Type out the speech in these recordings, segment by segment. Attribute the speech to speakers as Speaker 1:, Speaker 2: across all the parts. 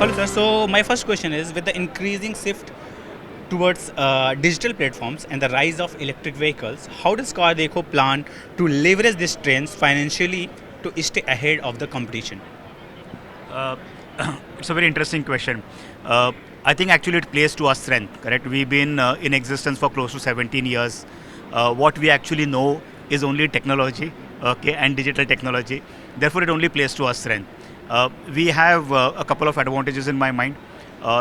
Speaker 1: Hello, sir. So my first question is, with the increasing shift towards digital platforms and the rise of electric vehicles, how does CarDekho plan to leverage these trends financially to stay ahead of the competition?
Speaker 2: Uh, it's a very interesting question. Uh, I think actually it plays to our strength, correct? We've been in existence for close to 17 years. What we actually know is only technology, okay, and digital technology. Therefore, it only plays to our strength. We have a couple of advantages in my mind.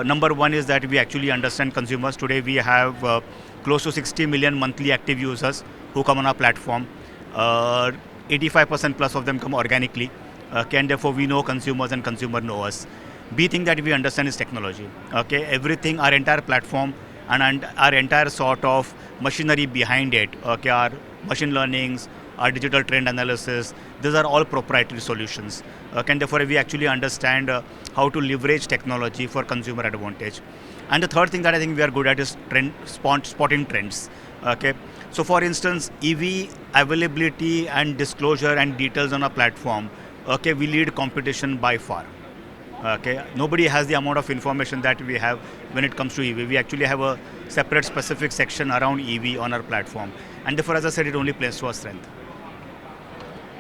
Speaker 2: Number one is that we actually understand consumers. Today, we have close to 60 million monthly active users who come on our platform. Uh, 85% plus of them come organically. Okay, and therefore we know consumers and consumer know us. B thing that we understand is technology. Okay, everything, our entire platform and our entire sort of machinery behind it. Okay, our machine learnings, our digital trend analysis, these are all proprietary solutions. Okay, and therefore we actually understand how to leverage technology for consumer advantage. And the third thing that I think we are good at is spotting trends. Okay, so for instance, EV availability and disclosure and details on our platform. Okay, we lead competition by far. Okay, nobody has the amount of information that we have when it comes to EV. We actually have a separate specific section around EV on our platform, and therefore, as I said, it only plays to our strength.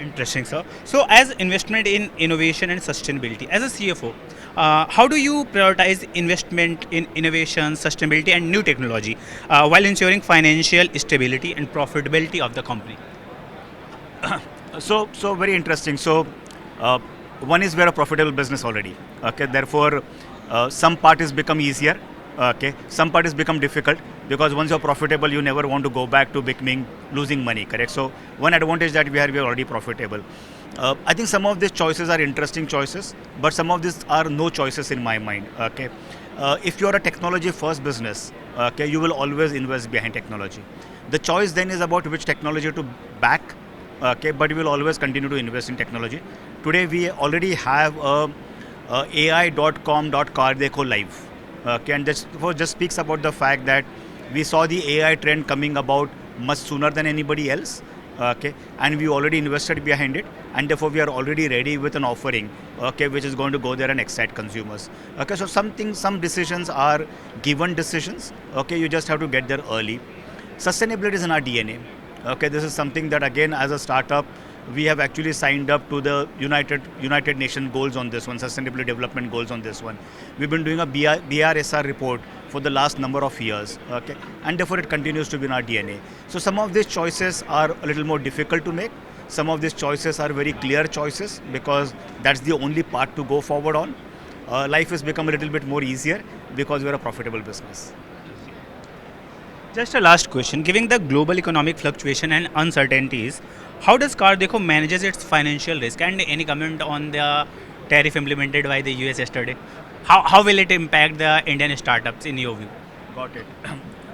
Speaker 1: Interesting, sir. So, as investment in innovation and sustainability, as a CFO, how do you prioritize investment in innovation, sustainability, and new technology while ensuring financial stability and profitability of the company?
Speaker 2: So very interesting. So, uh, one is we're a profitable business already. Okay, therefore, some part is become easier. Okay, some part is become difficult because once you're profitable, you never want to go back to becoming losing money. Correct. So one advantage that we are already profitable. I think some of these choices are interesting choices, but some of these are no choices in my mind. Okay, if you're a technology first business, okay, you will always invest behind technology. The choice then is about which technology to back. Okay, but we will always continue to invest in technology. Today we already have a ai.com.cardekho live. Okay, and this just speaks about the fact that we saw the AI trend coming about much sooner than anybody else. Okay, and we already invested behind it, and therefore we are already ready with an offering. Okay, which is going to go there and excite consumers. Okay, so some decisions are given decisions. Okay, you just have to get there early. Sustainability is in our DNA. Okay, this is something that again, as a startup, we have actually signed up to the United Nations goals on this one, Sustainability Development Goals on this one. We've been doing a BRSR report for the last number of years. Okay, and therefore it continues to be in our DNA. So some of these choices are a little more difficult to make. Some of these choices are very clear choices because that's the only part to go forward on. Life has become a little bit more easier because we're a profitable business.
Speaker 1: Just a last question. Given the global economic fluctuation and uncertainties, how does CarDekho manages its financial risk? And any comment on the tariff implemented by the US yesterday? How will it impact the Indian startups in your view?
Speaker 2: Got it.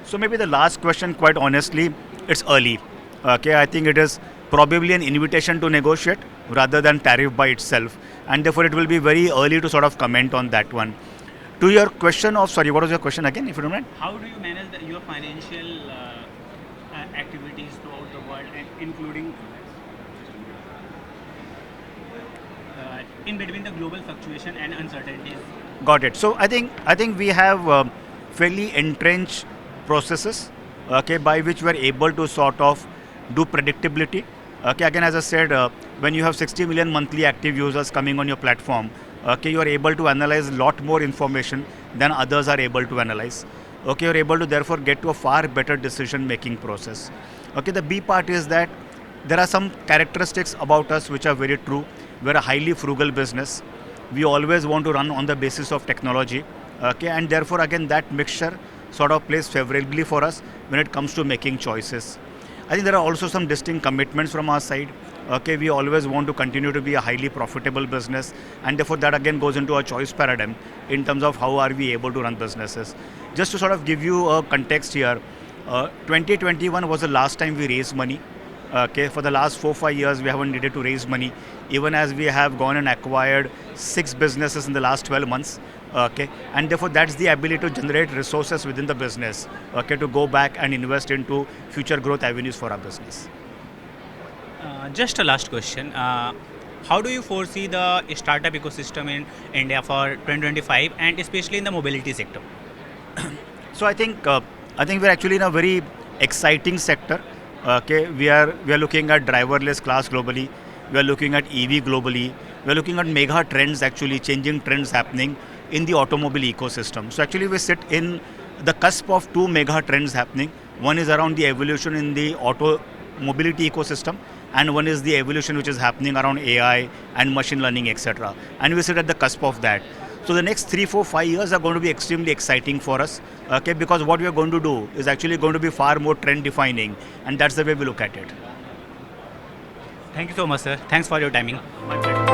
Speaker 2: So maybe the last question, quite honestly, it's early. Okay, I think it is probably an invitation to negotiate rather than tariff by itself, and therefore it will be very early to sort of comment on that one. To your question of, sorry, what was your question again, if you don't mind?
Speaker 1: How do you manage your financial activities throughout the world, and including in between the global fluctuation and uncertainties?
Speaker 2: Got it. So I think we have fairly entrenched processes, okay, by which we are able to sort of do predictability. Okay, again, as I said, when you have 60 million monthly active users coming on your platform, okay, you are able to analyze a lot more information than others are able to analyze. Okay, you're able to therefore get to a far better decision making process. Okay, the B part is that there are some characteristics about us which are very true. We're a highly frugal business. We always want to run on the basis of technology. Okay, and therefore again that mixture sort of plays favorably for us when it comes to making choices. I think there are also some distinct commitments from our side. Okay, we always want to continue to be a highly profitable business, and therefore that again goes into a choice paradigm in terms of how are we able to run businesses. Just to sort of give you a context here, 2021 was the last time we raised money. Okay, for the last 4 5 years we haven't needed to raise money, even as we have gone and acquired 6 businesses in the last 12 months. Okay, and therefore that's the ability to generate resources within the business. Okay, to go back and invest into future growth avenues for our business.
Speaker 1: Just a last question. how do you foresee the startup ecosystem in India for 2025 and especially in the mobility sector?
Speaker 2: So I think we're actually in a very exciting sector. Okay, we are looking at driverless cars globally. We are looking at EV globally. We are looking at mega trends, actually changing trends happening in the automobile ecosystem. So actually we sit in the cusp of two mega trends happening. One is around the evolution in the auto mobility ecosystem, and one is the evolution which is happening around AI and machine learning, etc. And we sit at the cusp of that. So the next 3, 4, 5 years are going to be extremely exciting for us, okay? Because what we are going to do is actually going to be far more trend defining, and that's the way we look at it.
Speaker 1: Thank you so much, sir. Thanks for your timing.
Speaker 2: My pleasure.